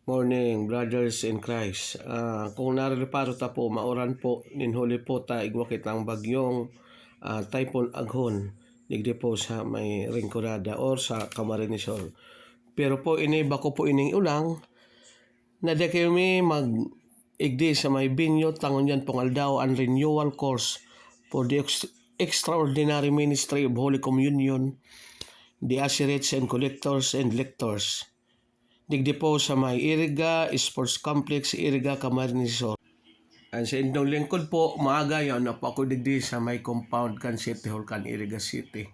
Morning, brothers in Christ. Kung naririparo ta po, maoran po, ninhuli po ta igwa kitang bagyong Typhoon Aghon, digdi po sa may Rinconada or sa Camarines Sur. Pero po iniba ko po ining ulang, na di kayo may igdi sa may binyo, tangon yan pong aldaw ang renewal course for the extraordinary ministry of Holy Communion, the Asherets and Collectors and Lectors. Digdi po sa may Iriga Sports Complex, Iriga, Camarines Sur. Ang sa indong lingkod po, maaga yun na po ako digdi sa may compound kan City Hall kan Iriga City.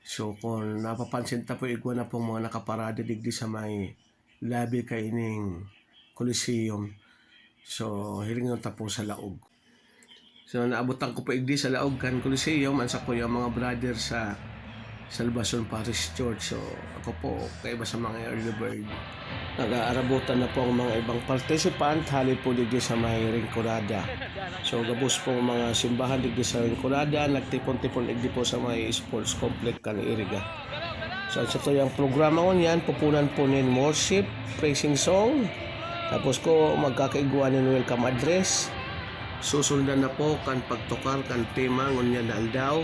So kung napapansin ta po, igwa na pong mga nakaparada digdi sa may labi kaining Coliseum. So hiling ta po sa laog. So naabutan ko po igdi sa laog kan Coliseum, ansa ko yung mga brother sa Salvacion Parish Church. So ako po, kaiba sa mga early bird, nag-aarabutan na po ang mga ibang participant halip po digdi sa may Rinconada. So gabos po mga simbahan digdi sa Rinconada, nagtipon-tipon digdi po sa may sports complex kan Iriga. So sa to yung programa ko niyan, pupunan po nin worship, praising song, tapos ko magkakaigwa nin welcome address. Susundan na po kan pagtukar kan tema ngunyan na aldaw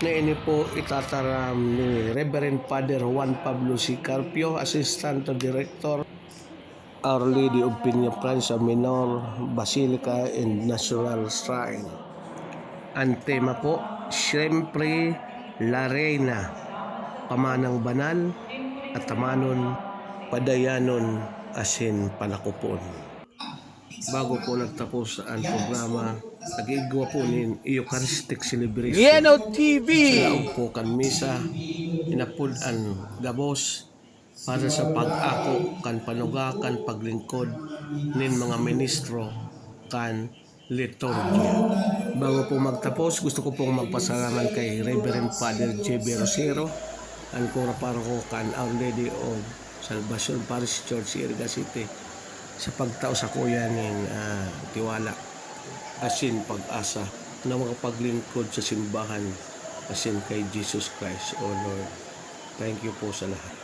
na ini po itataram ni Reverend Father Juan Pablo C. Carpio, Assistant Director, Our Lady of Peña sa Minor Basilica and Natural Shrine. Ang tema po, Siyempre La Reina, pamanang banal at tamanon, padayanon, asin panakupon. Bago po nagtapos ang programa, nag-igwa po nin Eucharistic Celebration. Yeno TV! Sa laog po kan misa, inapod ang gabos para sa pag-ako kan panuga kan paglingkod nin mga ministro kan liturgia. Bago po magtapos, gusto ko pong magpasalamat kay Reverend Father J.B. Rosero, ang kuraparoko kan Our Lady of Salvacion Parish Church, Iriga City, sa pagtao sa kuya ning tiwala asin pag-asa na mga paglingkod sa simbahan asin kay Jesus Christ, O Lord. Thank you po sa lahat.